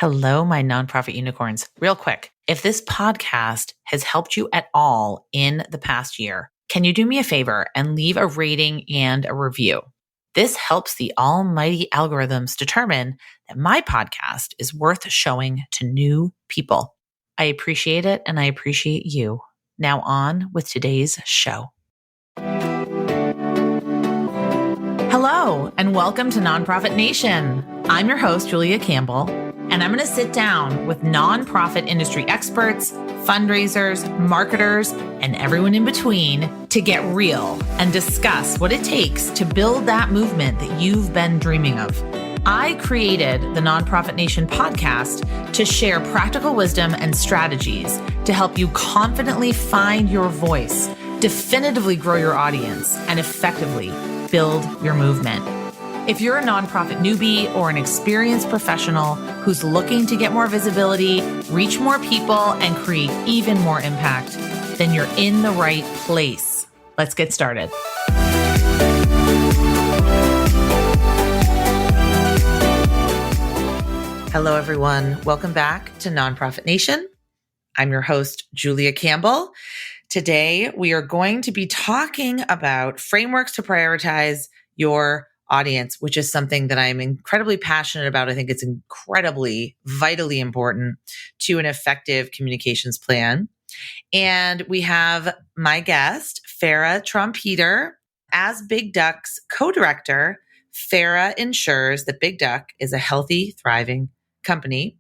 Hello, my nonprofit unicorns. Real quick, if this podcast has helped you at all in the past year, can you do me a favor and leave a rating and a review? This helps the almighty algorithms determine that my podcast is worth showing to new people. I appreciate it, and I appreciate you. Now on with today's show. Hello, and welcome to Nonprofit Nation. I'm your host, Julia Campbell, and I'm going to sit down with nonprofit industry experts, fundraisers, marketers, and everyone in between to get real and discuss what it takes to build that movement that you've been dreaming of. I created the Nonprofit Nation podcast to share practical wisdom and strategies to help you confidently find your voice, definitively grow your audience, and effectively build your movement. If you're a nonprofit newbie or an experienced professional who's looking to get more visibility, reach more people, and create even more impact, then you're in the right place. Let's get started. Hello, everyone. Welcome back to Nonprofit Nation. I'm your host, Julia Campbell. Today, we are going to be talking about frameworks to prioritize your audience, which is something that I'm incredibly passionate about. I think it's incredibly, vitally important to an effective communications plan. And we have my guest, Farra Trompeter. As Big Duck's co-director, Farra ensures that Big Duck is a healthy, thriving company.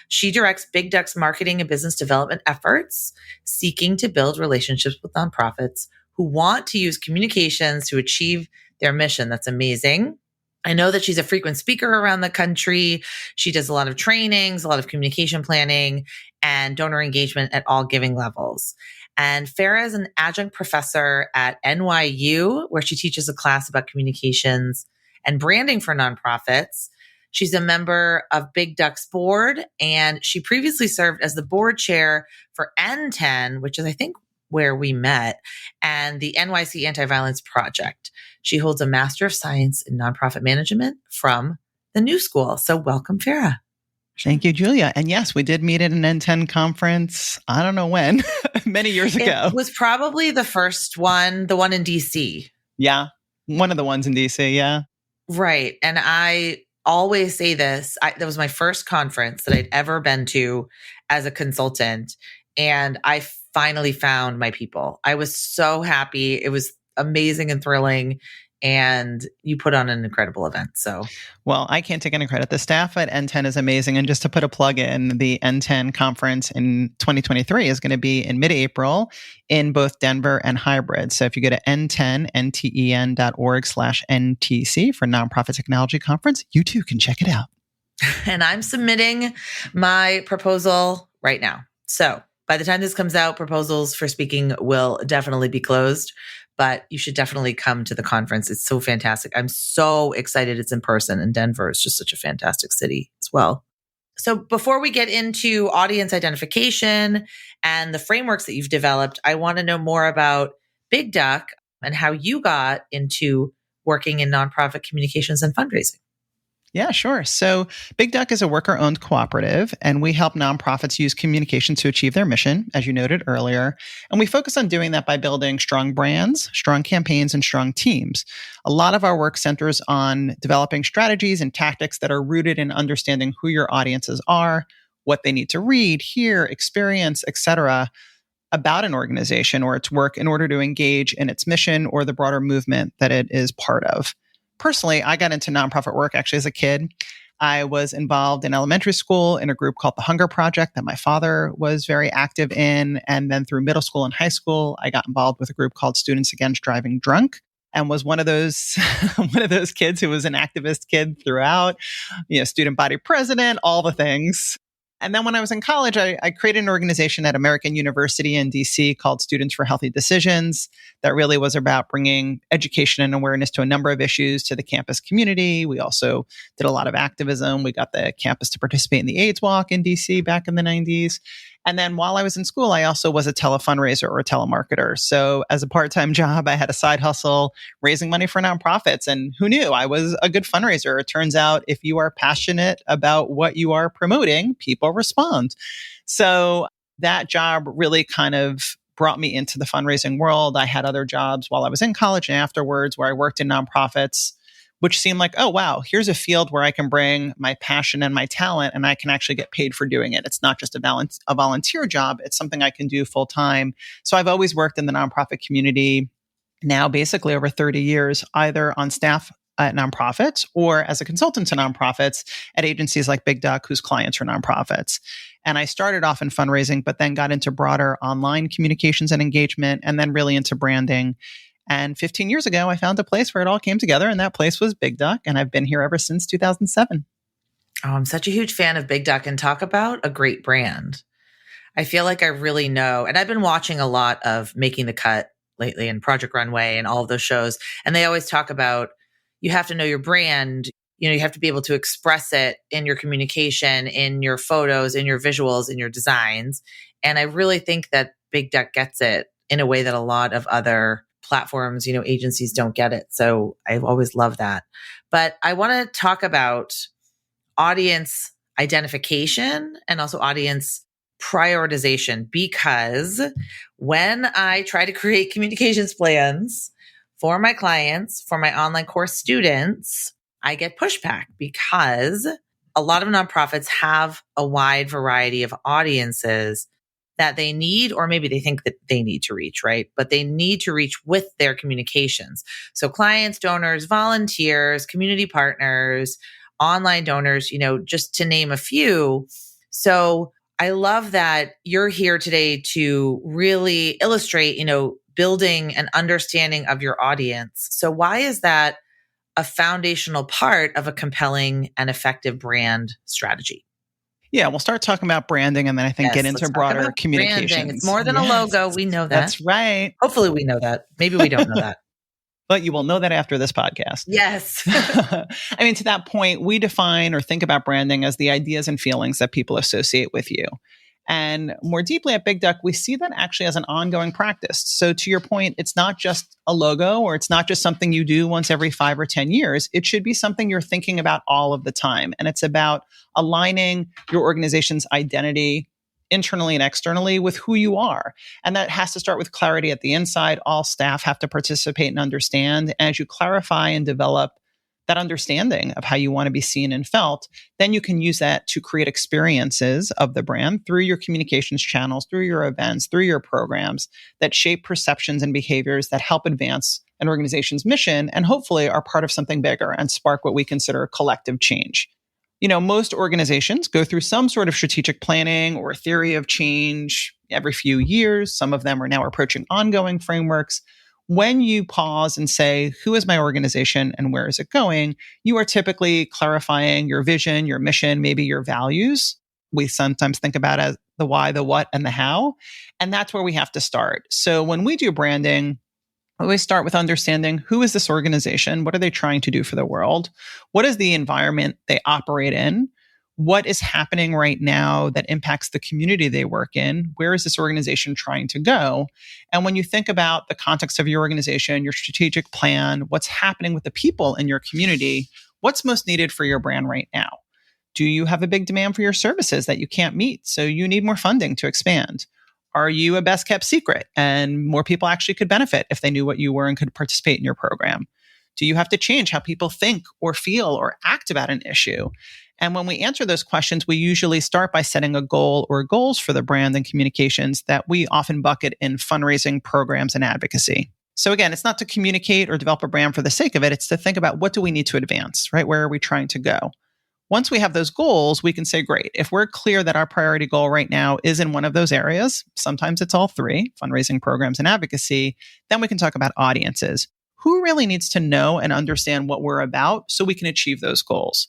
She directs Big Duck's marketing and business development efforts, seeking to build relationships with nonprofits who want to use communications to achieve their mission. That's amazing. I know that she's a frequent speaker around the country. She does a lot of trainings, a lot of communication planning, and donor engagement at all giving levels. And Farra is an adjunct professor at NYU, where she teaches a class about communications and branding for nonprofits. She's a member of Big Duck's board, and she previously served as the board chair for N10, which is, I think, where we met, and the NYC Anti-Violence Project. She holds a Master of Science in Nonprofit Management from the New School. So welcome, Farra. Thank you, Julia. And yes, we did meet at an N10 conference. I don't know when, many years ago. It was probably the first one, the one in DC. Yeah, one of the ones in DC, yeah. Right. And I always say this, that was my first conference that I'd ever been to as a consultant. And I finally found my people. I was so happy. It was amazing and thrilling. And you put on an incredible event. So, well, I can't take any credit. The staff at N10 is amazing. And just to put a plug in, the N10 conference in 2023 is going to be in mid-April in both Denver and hybrid. So if you go to nten.org/NTC for Nonprofit Technology Conference, you too can check it out. And I'm submitting my proposal right now. So by the time this comes out, proposals for speaking will definitely be closed, but you should definitely come to the conference. It's so fantastic. I'm so excited it's in person, and Denver is just such a fantastic city as well. So before we get into audience identification and the frameworks that you've developed, I want to know more about Big Duck and how you got into working in nonprofit communications and fundraising. Yeah, sure. So Big Duck is a worker-owned cooperative, and we help nonprofits use communication to achieve their mission, as you noted earlier. And we focus on doing that by building strong brands, strong campaigns, and strong teams. A lot of our work centers on developing strategies and tactics that are rooted in understanding who your audiences are, what they need to read, hear, experience, etc., about an organization or its work in order to engage in its mission or the broader movement that it is part of. Personally, I got into nonprofit work actually as a kid. I was involved in elementary school in a group called the Hunger Project that my father was very active in. And then through middle school and high school, I got involved with a group called Students Against Driving Drunk and was one of those kids who was an activist kid throughout, student body president, all the things. And then when I was in college, I created an organization at American University in DC called Students for Healthy Decisions that really was about bringing education and awareness to a number of issues to the campus community. We also did a lot of activism. We got the campus to participate in the AIDS Walk in DC back in the 90s. And then while I was in school, I also was a telefundraiser or a telemarketer. So as a part-time job, I had a side hustle raising money for nonprofits. And who knew I was a good fundraiser? It turns out if you are passionate about what you are promoting, people respond. So that job really kind of brought me into the fundraising world. I had other jobs while I was in college and afterwards where I worked in nonprofits, which seemed like, oh, wow, here's a field where I can bring my passion and my talent and I can actually get paid for doing it. It's not just a volunteer job. It's something I can do full time. So I've always worked in the nonprofit community now, basically over 30 years, either on staff at nonprofits or as a consultant to nonprofits at agencies like Big Duck, whose clients are nonprofits. And I started off in fundraising, but then got into broader online communications and engagement, and then really into branding. And 15 years ago, I found a place where it all came together, and that place was Big Duck. And I've been here ever since 2007. Oh, I'm such a huge fan of Big Duck, and talk about a great brand. I feel like I really know, and I've been watching a lot of Making the Cut lately and Project Runway and all of those shows. And they always talk about you have to know your brand. You have to be able to express it in your communication, in your photos, in your visuals, in your designs. And I really think that Big Duck gets it in a way that a lot of other platforms, agencies don't get it. So I've always loved that. But I want to talk about audience identification and also audience prioritization, because when I try to create communications plans for my clients, for my online course students, I get pushback because a lot of nonprofits have a wide variety of audiences that they need, or maybe they think that they need to reach, right? But they need to reach with their communications. So clients, donors, volunteers, community partners, online donors, just to name a few. So I love that you're here today to really illustrate, building an understanding of your audience. So why is that a foundational part of a compelling and effective brand strategy? Yeah, we'll start talking about branding and then I think get into broader communications. Branding. It's more than a logo. We know that. That's right. Hopefully we know that. Maybe we don't know that. But you will know that after this podcast. Yes. I mean, to that point, we define or think about branding as the ideas and feelings that people associate with you. And more deeply at Big Duck, we see that actually as an ongoing practice. So to your point, it's not just a logo, or it's not just something you do once every 5 or 10 years. It should be something you're thinking about all of the time. And it's about aligning your organization's identity internally and externally with who you are. And that has to start with clarity at the inside. All staff have to participate and understand. And as you clarify and develop that understanding of how you want to be seen and felt, then you can use that to create experiences of the brand through your communications channels, through your events, through your programs that shape perceptions and behaviors that help advance an organization's mission and hopefully are part of something bigger and spark what we consider collective change. Most organizations go through some sort of strategic planning or theory of change every few years. Some of them are now approaching ongoing frameworks. When you pause and say, who is my organization and where is it going? You are typically clarifying your vision, your mission, maybe your values. We sometimes think about it as the why, the what, and the how. And that's where we have to start. So when we do branding, we always start with understanding who is this organization? What are they trying to do for the world? What is the environment they operate in? What is happening right now that impacts the community they work in? Where is this organization trying to go? And when you think about the context of your organization, your strategic plan, what's happening with the people in your community, what's most needed for your brand right now? Do you have a big demand for your services that you can't meet, so you need more funding to expand? Are you a best kept secret and more people actually could benefit if they knew what you were and could participate in your program? Do you have to change how people think or feel or act about an issue? And when we answer those questions, we usually start by setting a goal or goals for the brand and communications that we often bucket in fundraising, programs, and advocacy. So again, it's not to communicate or develop a brand for the sake of it. It's to think about what do we need to advance, right? Where are we trying to go? Once we have those goals, we can say, great, if we're clear that our priority goal right now is in one of those areas, sometimes it's all three, fundraising, programs, and advocacy, then we can talk about audiences. Who really needs to know and understand what we're about so we can achieve those goals?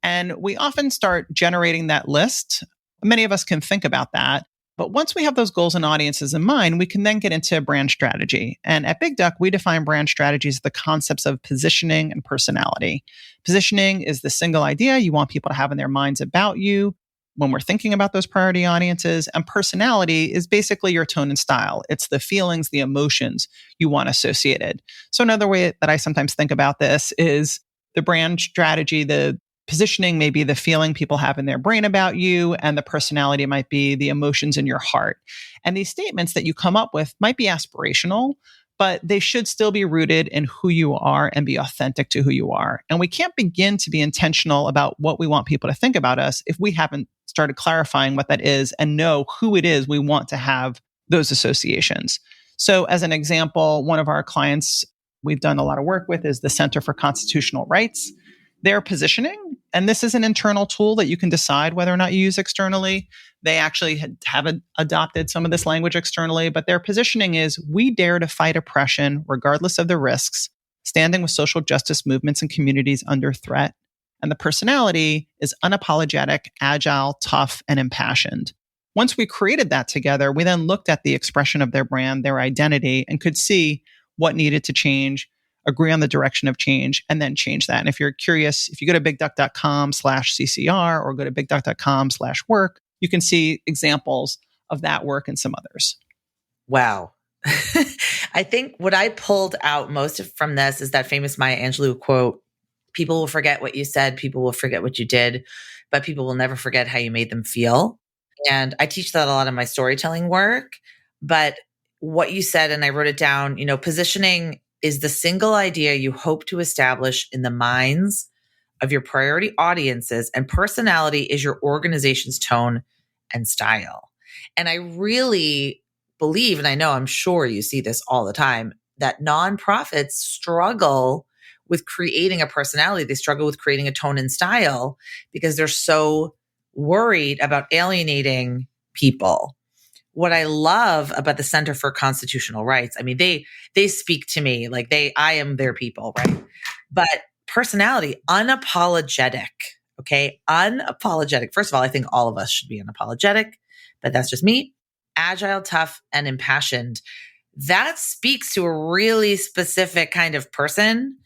And we often start generating that list. Many of us can think about that. But once we have those goals and audiences in mind, we can then get into brand strategy. And at Big Duck, we define brand strategies as the concepts of positioning and personality. Positioning is the single idea you want people to have in their minds about you. when we're thinking about those priority audiences. And personality is basically your tone and style. It's the feelings, the emotions you want associated. So another way that I sometimes think about this is the brand strategy, the positioning may be the feeling people have in their brain about you, and the personality might be the emotions in your heart. And these statements that you come up with might be aspirational, but they should still be rooted in who you are and be authentic to who you are. And we can't begin to be intentional about what we want people to think about us if we haven't started clarifying what that is and know who it is we want to have those associations. So as an example, one of our clients we've done a lot of work with is the Center for Constitutional Rights. Their positioning, and this is an internal tool that you can decide whether or not you use externally. They actually have adopted some of this language externally, but their positioning is, we dare to fight oppression regardless of the risks, standing with social justice movements and communities under threat. And the personality is unapologetic, agile, tough, and impassioned. Once we created that together, we then looked at the expression of their brand, their identity, and could see what needed to change, agree on the direction of change, and then change that. And if you're curious, if you go to bigduck.com/CCR or go to bigduck.com/work, you can see examples of that work and some others. Wow. I think what I pulled out most from this is that famous Maya Angelou quote, people will forget what you said, people will forget what you did, but people will never forget how you made them feel. And I teach that a lot in my storytelling work. But what you said, and I wrote it down, positioning is the single idea you hope to establish in the minds of your priority audiences, and personality is your organization's tone and style. And I really believe, and I know, I'm sure you see this all the time, that nonprofits struggle with creating a personality. They struggle with creating a tone and style because they're so worried about alienating people. What I love about the Center for Constitutional Rights, I mean, they speak to me like I am their people, right? But personality, unapologetic, okay? Unapologetic. First of all, I think all of us should be unapologetic, but that's just me. Agile, tough, and impassioned. That speaks to a really specific kind of person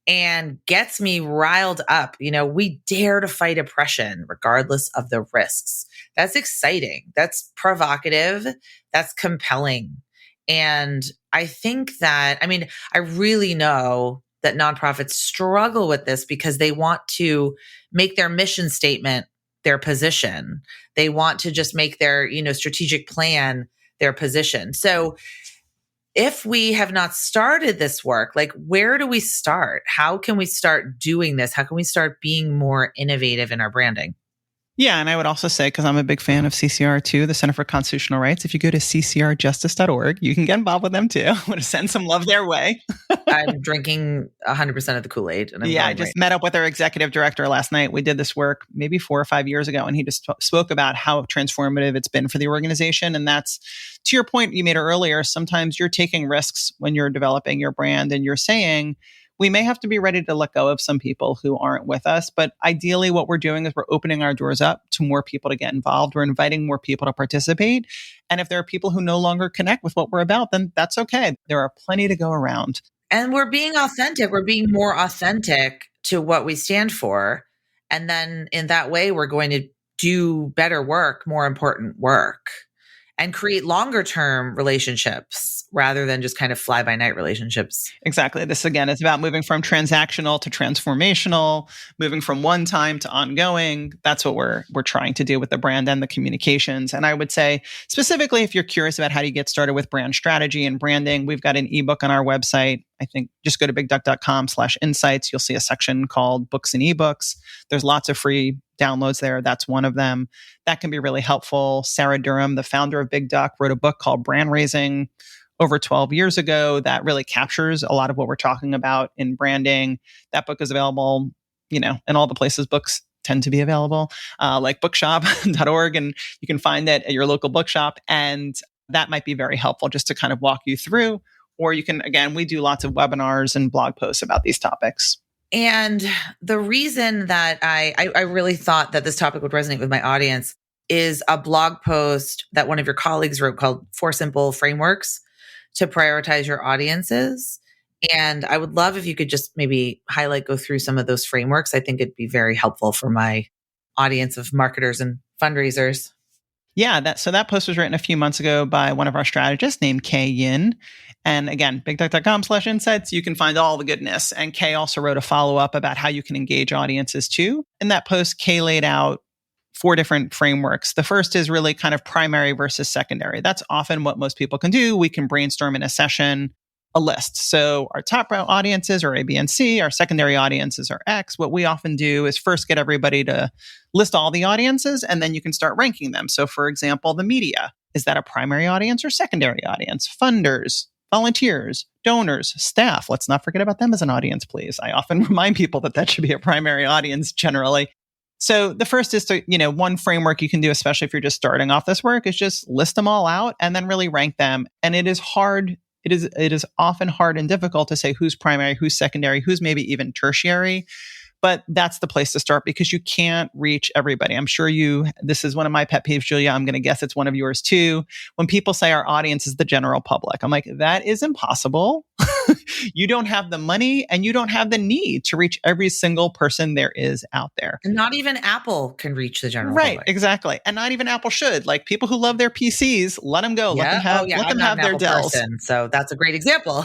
and gets me riled up. We dare to fight oppression regardless of the risks. That's exciting. That's provocative. That's compelling. And I think that, I really know that nonprofits struggle with this because they want to make their mission statement their position. They want to just make their, strategic plan their position. So if we have not started this work, like, where do we start? How can we start doing this? How can we start being more innovative in our branding? Yeah, and I would also say, because I'm a big fan of CCR too, the Center for Constitutional Rights, if you go to ccrjustice.org, you can get involved with them too. I'm going to send some love their way. I'm drinking 100% of the Kool-Aid. And I just met up with our executive director last night. We did this work maybe 4 or 5 years ago, and he just spoke about how transformative it's been for the organization. And that's, to your point you made earlier, sometimes you're taking risks when you're developing your brand, and you're saying, we may have to be ready to let go of some people who aren't with us. But ideally, what we're doing is we're opening our doors up to more people to get involved. We're inviting more people to participate. And if there are people who no longer connect with what we're about, then that's okay. There are plenty to go around. And we're being authentic. We're being more authentic to what we stand for. And then in that way, we're going to do better work, more important work, and create longer term relationships rather than just kind of fly by night relationships. Exactly. This, again, is about moving from transactional to transformational, moving from one time to ongoing. That's what we're trying to do with the brand and the communications. And I would say, specifically, if you're curious about how do you get started with brand strategy and branding, we've got an ebook on our website. I think just go to bigduck.com/insights. You'll see a section called books and ebooks. There's lots of free downloads there. That's one of them. That can be really helpful. Sarah Durham, the founder of Big Duck, wrote a book called Brand Raising over 12 years ago that really captures a lot of what we're talking about in branding. That book is available, in all the places books tend to be available, like bookshop.org, and you can find it at your local bookshop. And that might be very helpful just to kind of walk you through. Or you can, again, we do lots of webinars and blog posts about these topics. And the reason that I really thought that this topic would resonate with my audience is a blog post that one of your colleagues wrote called 4 Simple Frameworks to Prioritize Your Audiences. And I would love if you could just maybe go through some of those frameworks. I think it'd be very helpful for my audience of marketers and fundraisers. Yeah, that post was written a few months ago by one of our strategists named Kay Yin. And again, bigduck.com/insights, you can find all the goodness. And Kay also wrote a follow-up about how you can engage audiences too. In that post, Kay laid out 4 different frameworks. The first is really kind of primary versus secondary. That's often what most people can do. We can brainstorm in a session a list. So our top audiences are A, B, and C. Our secondary audiences are X. What we often do is first get everybody to list all the audiences, and then you can start ranking them. So for example, the media. Is that a primary audience or secondary audience? Funders, volunteers, donors, staff. Let's not forget about them as an audience, please. I often remind people that should be a primary audience generally. So the first is to, one framework you can do, especially if you're just starting off this work, is just list them all out and then really rank them. And it is hard. It is often hard and difficult to say who's primary, who's secondary, who's maybe even tertiary. But that's the place to start because you can't reach everybody. I'm sure this is one of my pet peeves, Julia. I'm going to guess it's one of yours too. When people say our audience is the general public, I'm like, that is impossible. You don't have the money and you don't have the need to reach every single person there is out there. And not even Apple can reach the general public. Right, exactly. And not even Apple should. Like people who love their PCs, let them go. Yeah. Let them have their Dells. So that's a great example.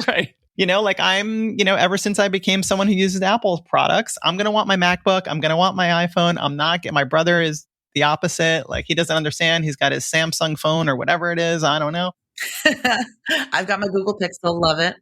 Right. Ever since I became someone who uses Apple products, I'm going to want my MacBook. I'm going to want my iPhone. My brother is the opposite. Like he doesn't understand. He's got his Samsung phone or whatever it is. I don't know. I've got my Google Pixel. Love it.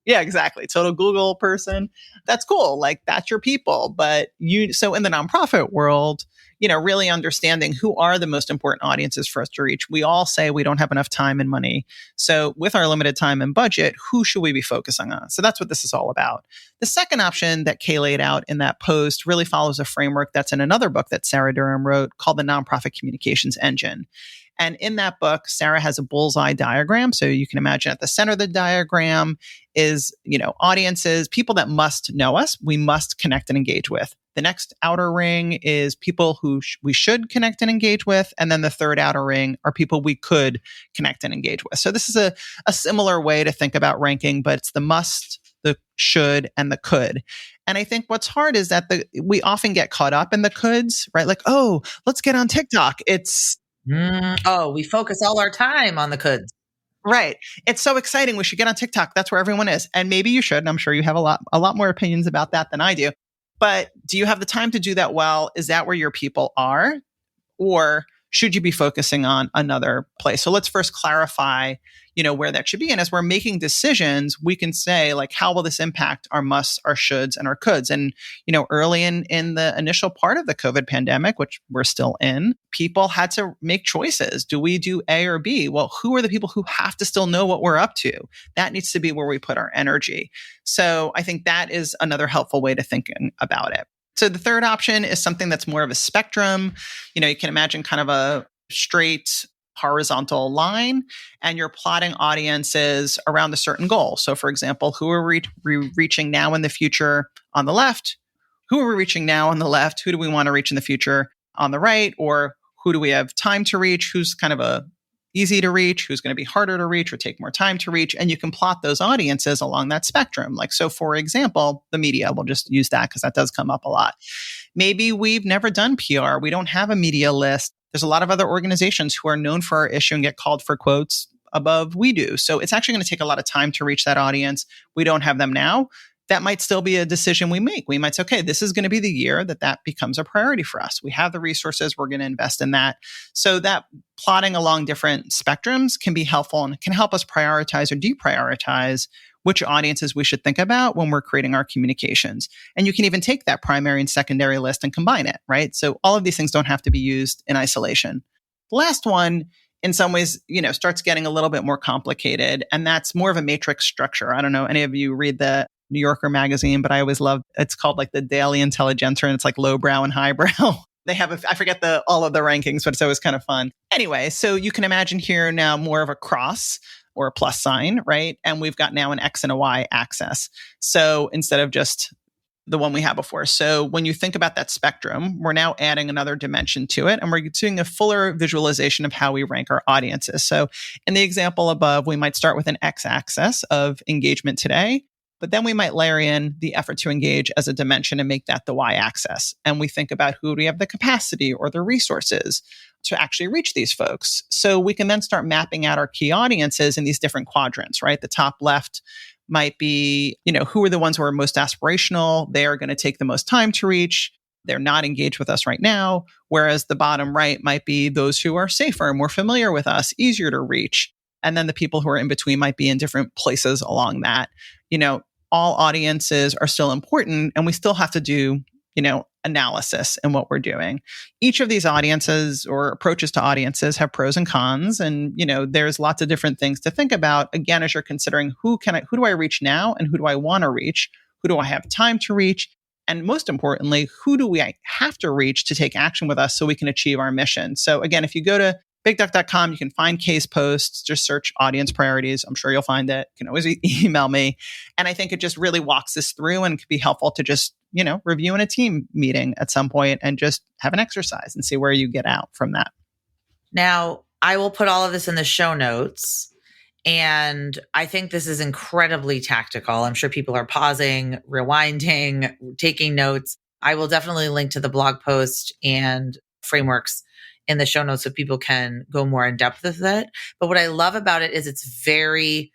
Yeah, exactly. Total Google person. That's cool. Like that's your people. But so in the nonprofit world, really understanding who are the most important audiences for us to reach. We all say we don't have enough time and money. So with our limited time and budget, who should we be focusing on? So that's what this is all about. The second option that Kay laid out in that post really follows a framework that's in another book that Sarah Durham wrote called the Nonprofit Communications Engine. And in that book, Sarah has a bullseye diagram. So you can imagine at the center of the diagram is, audiences, people that must know us, we must connect and engage with. The next outer ring is people who we should connect and engage with. And then the third outer ring are people we could connect and engage with. So this is a similar way to think about ranking, but it's the must, the should, and the could. And I think what's hard is that we often get caught up in the coulds, right? Like, oh, let's get on TikTok. We focus all our time on the coulds. Right. It's so exciting. We should get on TikTok. That's where everyone is. And maybe you should. And I'm sure you have a lot more opinions about that than I do. But do you have the time to do that well? Is that where your people are? Or should you be focusing on another place? So let's first clarify, where that should be. And as we're making decisions, we can say, like, how will this impact our musts, our shoulds, and our coulds? And, early in the initial part of the COVID pandemic, which we're still in, people had to make choices. Do we do A or B? Well, who are the people who have to still know what we're up to? That needs to be where we put our energy. So I think that is another helpful way to thinking about it. So the third option is something that's more of a spectrum. You can imagine kind of a straight horizontal line, and you're plotting audiences around a certain goal. So for example, who are we reaching now in the future on the left? Who are we reaching now on the left? Who do we want to reach in the future on the right? Or who do we have time to reach? Who's kind of easy to reach? Who's going to be harder to reach or take more time to reach? And you can plot those audiences along that spectrum. Like, so for example, the media, we'll just use that because that does come up a lot. Maybe we've never done PR. We don't have a media list. There's a lot of other organizations who are known for our issue and get called for quotes above we do. So it's actually going to take a lot of time to reach that audience. We don't have them now. That might still be a decision we make. We might say, okay, this is going to be the year that becomes a priority for us. We have the resources. We're going to invest in that. So that plotting along different spectrums can be helpful and can help us prioritize or deprioritize which audiences we should think about when we're creating our communications. And you can even take that primary and secondary list and combine it, right? So all of these things don't have to be used in isolation. The last one, in some ways, starts getting a little bit more complicated, and that's more of a matrix structure. I don't know, any of you read the New Yorker magazine, but I always love, it's called like the Daily Intelligencer, and it's like lowbrow and highbrow. They have, I forget all of the rankings, but it's always kind of fun. Anyway, so you can imagine here now more of a cross or a plus sign, right? And we've got now an X and a Y axis. So instead of just the one we had before. So when you think about that spectrum, we're now adding another dimension to it, and we're doing a fuller visualization of how we rank our audiences. So in the example above, we might start with an X axis of engagement today. But then we might layer in the effort to engage as a dimension and make that the y-axis. And we think about who do we have the capacity or the resources to actually reach these folks. So we can then start mapping out our key audiences in these different quadrants, right? The top left might be, who are the ones who are most aspirational? They are going to take the most time to reach. They're not engaged with us right now. Whereas the bottom right might be those who are safer, more familiar with us, easier to reach. And then the people who are in between might be in different places along that. All audiences are still important, and we still have to do, analysis in what we're doing. Each of these audiences or approaches to audiences have pros and cons. And, there's lots of different things to think about, again, as you're considering who do I reach now and who do I want to reach? Who do I have time to reach? And most importantly, who do we have to reach to take action with us so we can achieve our mission? So again, if you go to bigduck.com, you can find case posts, just search audience priorities. I'm sure you'll find it. You can always email me. And I think it just really walks this through and could be helpful to just, review in a team meeting at some point and just have an exercise and see where you get out from that. Now, I will put all of this in the show notes. And I think this is incredibly tactical. I'm sure people are pausing, rewinding, taking notes. I will definitely link to the blog post and frameworks in the show notes so people can go more in depth with it. But what I love about it is it's very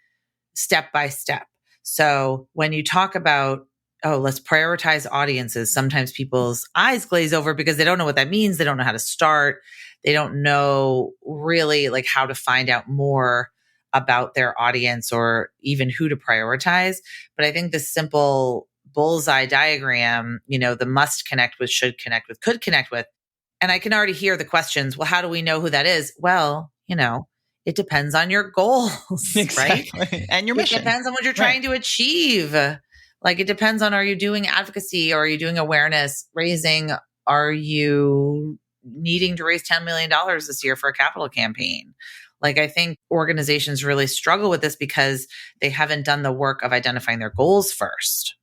step by step. So when you talk about, let's prioritize audiences, sometimes people's eyes glaze over because they don't know what that means. They don't know how to start. They don't know really like how to find out more about their audience or even who to prioritize. But I think the simple bullseye diagram, the must connect with, should connect with, could connect with. And I can already hear the questions. Well, how do we know who that is? Well, it depends on your goals, exactly. Right? And your mission. It depends on what you're trying to achieve. Like it depends on, are you doing advocacy or are you doing awareness raising? Are you needing to raise $10 million this year for a capital campaign? Like I think organizations really struggle with this because they haven't done the work of identifying their goals first.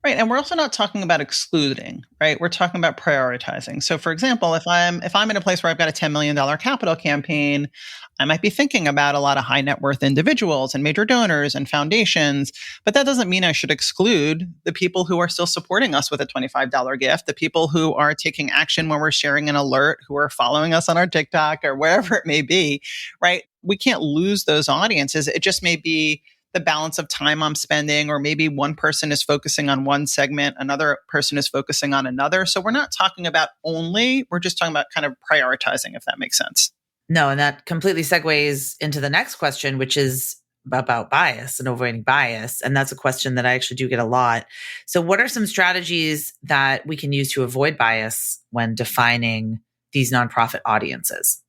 Right. And we're also not talking about excluding, right? We're talking about prioritizing. So for example, if I'm in a place where I've got a $10 million capital campaign, I might be thinking about a lot of high net worth individuals and major donors and foundations, but that doesn't mean I should exclude the people who are still supporting us with a $25 gift, the people who are taking action when we're sharing an alert, who are following us on our TikTok or wherever it may be, right? We can't lose those audiences. It just may be the balance of time I'm spending, or maybe one person is focusing on one segment, another person is focusing on another. So we're not talking about we're just talking about kind of prioritizing, if that makes sense. No, and that completely segues into the next question, which is about bias and avoiding bias. And that's a question that I actually do get a lot. So what are some strategies that we can use to avoid bias when defining these nonprofit audiences?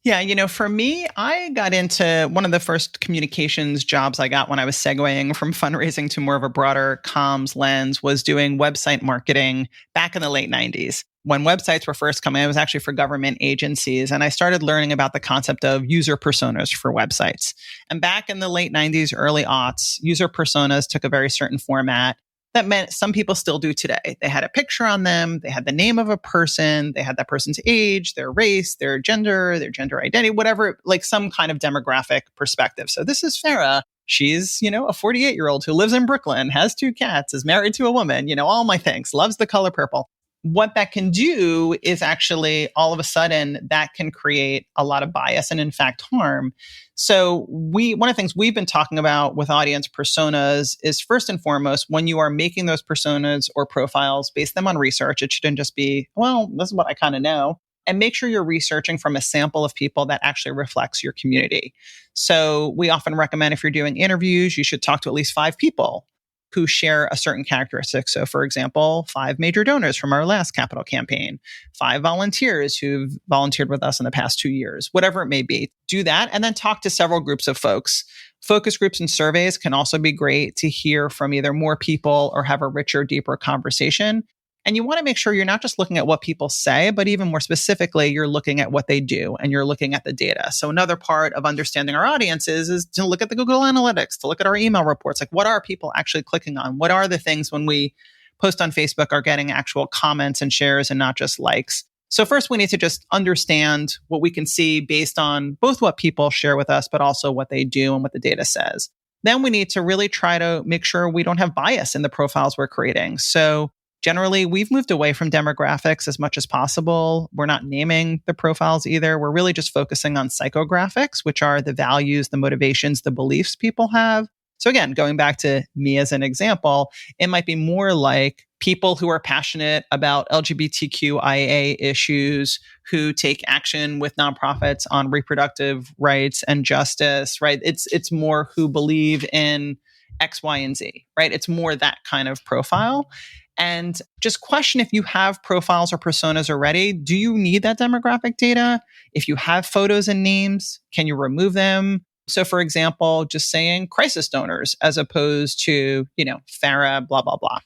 Yeah, for me, I got into one of the first communications jobs I got when I was segueing from fundraising to more of a broader comms lens was doing website marketing back in the late 90s. When websites were first coming, it was actually for government agencies. And I started learning about the concept of user personas for websites. And back in the late 90s, early aughts, user personas took a very certain format. That meant some people still do today. They had a picture on them. They had the name of a person. They had that person's age, their race, their gender identity, whatever, like some kind of demographic perspective. So this is Farra. She's, a 48-year-old who lives in Brooklyn, has 2 cats, is married to a woman, all my things, loves the color purple. What that can do is actually all of a sudden that can create a lot of bias and in fact harm. So one of the things we've been talking about with audience personas is first and foremost, when you are making those personas or profiles, base them on research. It shouldn't just be, well, this is what I kind of know. And make sure you're researching from a sample of people that actually reflects your community. So we often recommend if you're doing interviews, you should talk to at least 5 people who share a certain characteristic. So for example, 5 major donors from our last capital campaign, 5 volunteers who've volunteered with us in the past 2 years, whatever it may be. Do that and then talk to several groups of folks. Focus groups and surveys can also be great to hear from either more people or have a richer, deeper conversation. And you want to make sure you're not just looking at what people say, but even more specifically, you're looking at what they do and you're looking at the data. So another part of understanding our audiences is to look at the Google Analytics, to look at our email reports. Like, what are people actually clicking on? What are the things when we post on Facebook are getting actual comments and shares and not just likes? So first, we need to just understand what we can see based on both what people share with us, but also what they do and what the data says. then we need to really try to make sure we don't have bias in the profiles we're creating. So generally, we've moved away from demographics as much as possible. We're not naming the profiles either. We're really just focusing on psychographics, which are the values, the motivations, the beliefs people have. So again, going back to me as an example, it might be more like people who are passionate about LGBTQIA issues, who take action with nonprofits on reproductive rights and justice, right? It's more who believe in X, Y, and Z, right? It's more that kind of profile. And just question if you have profiles or personas already. Do you need that demographic data? If you have photos and names, can you remove them? So for example, just saying crisis donors as opposed to, Farra, blah, blah, blah.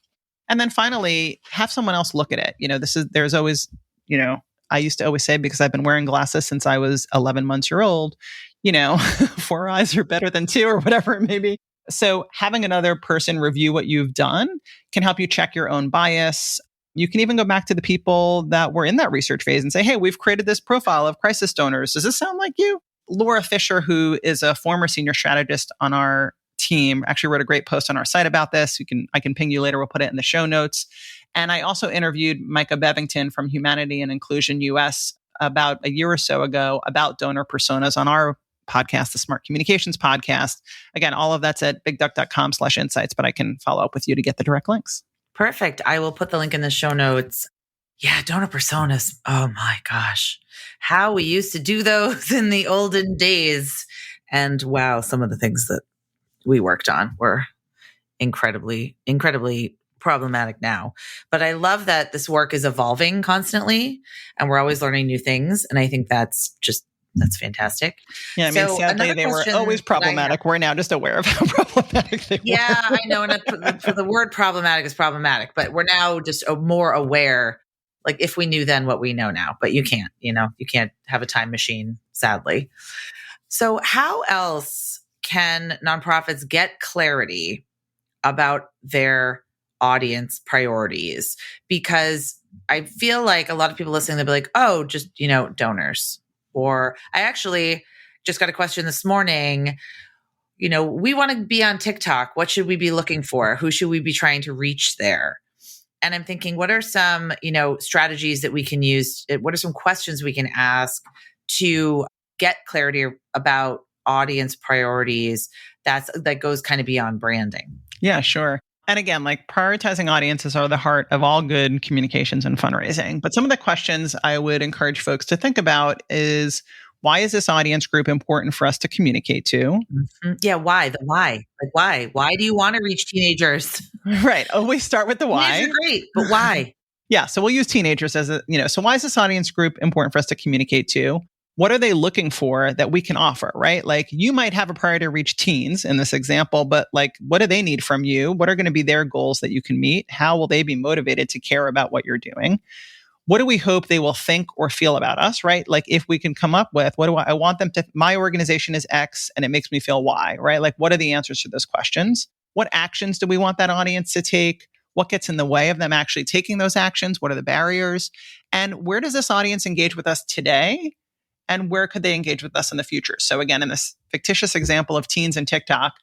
And then finally, have someone else look at it. There's always, I used to always say, because I've been wearing glasses since I was 11 months old, 4 eyes are better than 2 or whatever it may be. So having another person review what you've done can help you check your own bias. You can even go back to the people that were in that research phase and say, hey, we've created this profile of crisis donors. Does this sound like you? Laura Fisher, who is a former senior strategist on our team, actually wrote a great post on our site about this. I can ping you later. We'll put it in the show notes. And I also interviewed Micah Bevington from Humanity and Inclusion US about a year or so ago about donor personas on our podcast, the Smart Communications Podcast. Again, all of that's at bigduck.com/insights, but I can follow up with you to get the direct links. Perfect. I will put the link in the show notes. Yeah, donor personas. Oh my gosh. How we used to do those in the olden days. And wow, some of the things that we worked on were incredibly problematic now. But I love that this work is evolving constantly and we're always learning new things. And I think that's fantastic. Yeah, sadly, they were always problematic. We're now just aware of how problematic they were. Yeah, I know. And for the word problematic is problematic, but we're now just more aware. Like if we knew then what we know now, but you can't, you can't have a time machine, sadly. So how else can nonprofits get clarity about their audience priorities? Because I feel like a lot of people listening, they'll be like, oh, just, donors. Or I actually just got a question this morning. We want to be on TikTok. What should we be looking for? Who should we be trying to reach there? And I'm thinking, what are some, strategies that we can use? What are some questions we can ask to get clarity about audience priorities that goes kind of beyond branding? Yeah, sure. And again, prioritizing audiences are the heart of all good communications and fundraising. But some of the questions I would encourage folks to think about is, why is this audience group important for us to communicate to? Mm-hmm. Yeah, why? The why. Why? Why do you want to reach teenagers? Right. Always start with the why. Teenagers are great, but why? Yeah. So we'll use teenagers as so why is this audience group important for us to communicate to? What are they looking for that we can offer, right? You might have a priority to reach teens in this example, but what do they need from you? What are going to be their goals that you can meet? How will they be motivated to care about what you're doing? What do we hope they will think or feel about us, right? If we can come up with, what do I want them to, my organization is X and it makes me feel Y, right? What are the answers to those questions? What actions do we want that audience to take? What gets in the way of them actually taking those actions? What are the barriers? And where does this audience engage with us today? And where could they engage with us in the future? So again, in this fictitious example of teens and TikTok,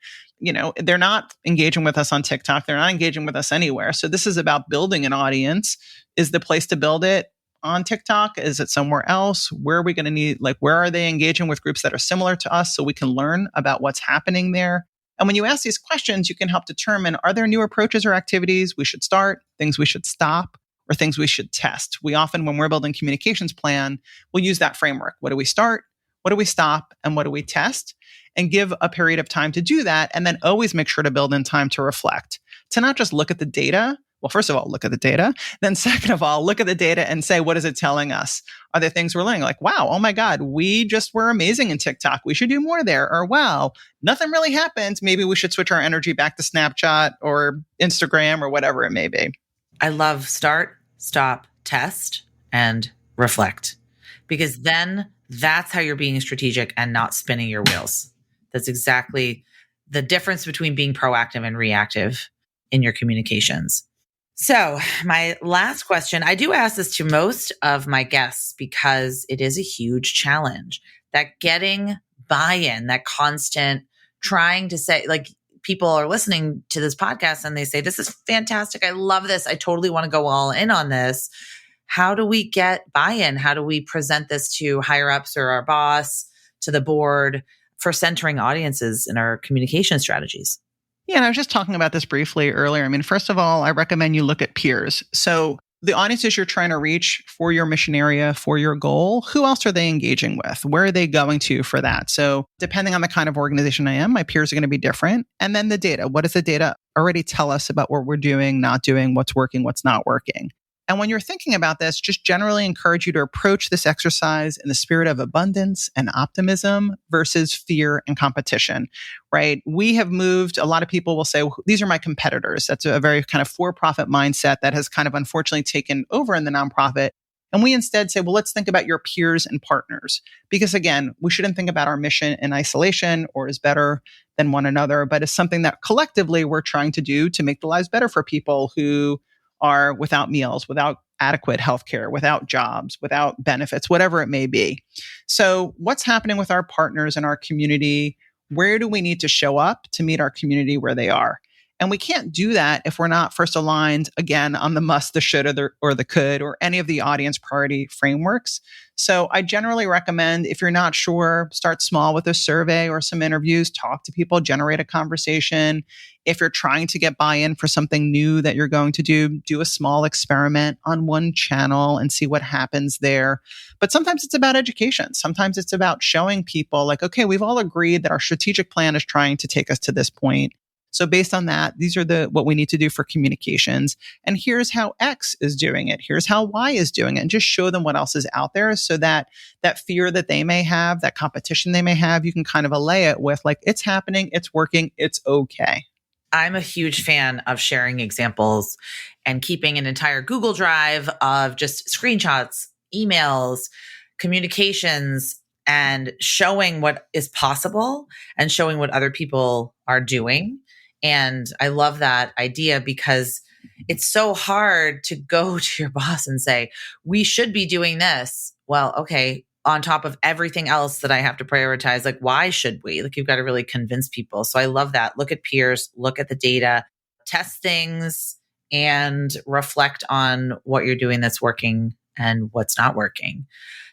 they're not engaging with us on TikTok. They're not engaging with us anywhere. So this is about building an audience. Is the place to build it on TikTok? Is it somewhere else? Where are we going to need, where are they engaging with groups that are similar to us so we can learn about what's happening there? And when you ask these questions, you can help determine, are there new approaches or activities we should start, things we should stop, or things we should test? We often, when we're building communications plan, we'll use that framework. What do we start? What do we stop? And what do we test? And give a period of time to do that. And then always make sure to build in time to reflect, to not just look at the data. Well, first of all, look at the data. Then second of all, look at the data and say, what is it telling us? Are there things we're learning? Wow, oh my God, we just were amazing in TikTok. We should do more there. Or wow, nothing really happened. Maybe we should switch our energy back to Snapchat or Instagram or whatever it may be. I love start, stop, test, and reflect, because then that's how you're being strategic and not spinning your wheels. That's exactly the difference between being proactive and reactive in your communications. So my last question, I do ask this to most of my guests because it is a huge challenge, that getting buy-in, that constant trying to say, people are listening to this podcast and they say, this is fantastic. I love this. I totally want to go all in on this. How do we get buy-in? How do we present this to higher ups or our boss, to the board for centering audiences in our communication strategies? Yeah, and I was just talking about this briefly earlier. I mean, first of all, I recommend you look at peers. So the audiences you're trying to reach for your mission area, for your goal, who else are they engaging with? Where are they going to for that? So depending on the kind of organization I am, my peers are going to be different. And then the data. What does the data already tell us about what we're doing, not doing, what's working, what's not working? And when you're thinking about this, just generally encourage you to approach this exercise in the spirit of abundance and optimism versus fear and competition, right? We have moved, a lot of people will say, these are my competitors. That's a very kind of for-profit mindset that has kind of unfortunately taken over in the nonprofit. And we instead say, well, let's think about your peers and partners. Because again, we shouldn't think about our mission in isolation or as better than one another, but as something that collectively we're trying to do to make the lives better for people who are without meals, without adequate healthcare, without jobs, without benefits, whatever it may be. So what's happening with our partners in our community? Where do we need to show up to meet our community where they are? And we can't do that if we're not first aligned, again, on the must, the should, or the could, or any of the audience priority frameworks. So I generally recommend, if you're not sure, start small with a survey or some interviews, talk to people, generate a conversation. If you're trying to get buy-in for something new that you're going to do a small experiment on one channel and see what happens there. But sometimes it's about education. Sometimes it's about showing people like, okay, we've all agreed that our strategic plan is trying to take us to this point. So based on that, these are what we need to do for communications. And here's how X is doing it. Here's how Y is doing it. And just show them what else is out there so that that fear that they may have, that competition they may have, you can kind of allay it with like, it's happening, it's working, it's okay. I'm a huge fan of sharing examples and keeping an entire Google Drive of just screenshots, emails, communications, and showing what is possible and showing what other people are doing. And I love that idea because it's so hard to go to your boss and say, we should be doing this. Well, okay, on top of everything else that I have to prioritize, like, why should we? Like, you've got to really convince people. So I love that. Look at peers, look at the data, test things, and reflect on what you're doing that's working and what's not working.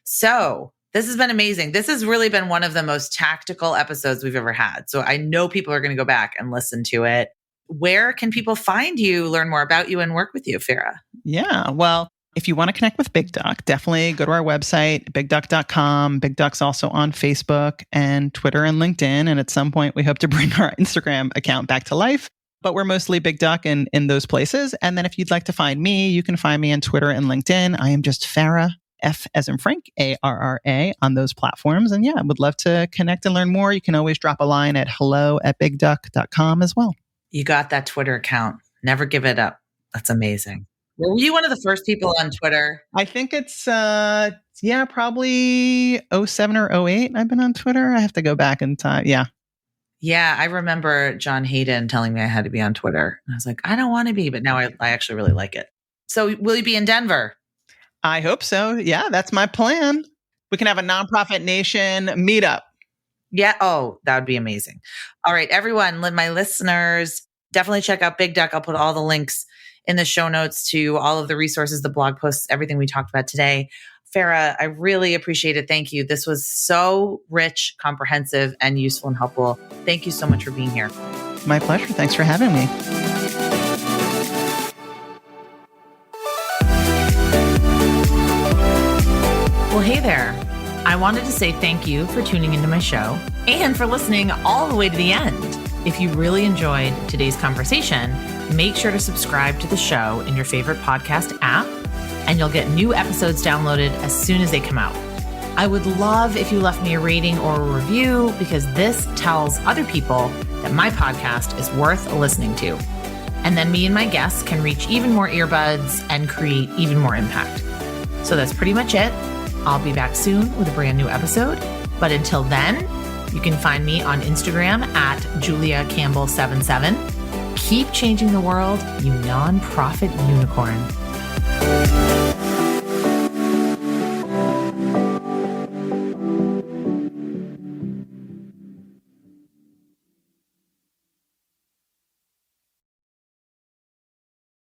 So this has been amazing. This has really been one of the most tactical episodes we've ever had. So I know people are going to go back and listen to it. Where can people find you, learn more about you, and work with you, Farra? Yeah, well, if you want to connect with Big Duck, definitely go to our website, bigduck.com. Big Duck's also on Facebook and Twitter and LinkedIn. And at some point, we hope to bring our Instagram account back to life. But we're mostly Big Duck in those places. And then if you'd like to find me, you can find me on Twitter and LinkedIn. I am just Farra, F as in Frank, ARRA on those platforms. And yeah, I would love to connect and learn more. You can always drop a line at hello@bigduck.com as well. You got that Twitter account. Never give it up. That's amazing. Were you one of the first people on Twitter? I think it's, probably 07 or 08. I've been on Twitter. I have to go back in time. Yeah. Yeah. I remember John Hayden telling me I had to be on Twitter. And I was like, I don't want to be, but now I actually really like it. So will you be in Denver? I hope so. Yeah, that's my plan. We can have a Nonprofit Nation meetup. Yeah. Oh, that would be amazing. All right, everyone, my listeners, definitely check out Big Duck. I'll put all the links in the show notes to all of the resources, the blog posts, everything we talked about today. Farra, I really appreciate it. Thank you. This was so rich, comprehensive, and useful and helpful. Thank you so much for being here. My pleasure. Thanks for having me. Well, hey there. I wanted to say thank you for tuning into my show and for listening all the way to the end. If you really enjoyed today's conversation, make sure to subscribe to the show in your favorite podcast app, and you'll get new episodes downloaded as soon as they come out. I would love if you left me a rating or a review because this tells other people that my podcast is worth listening to. And then me and my guests can reach even more earbuds and create even more impact. So that's pretty much it. I'll be back soon with a brand new episode. But until then, you can find me on Instagram at JuliaCampbell77. Keep changing the world, you nonprofit unicorn.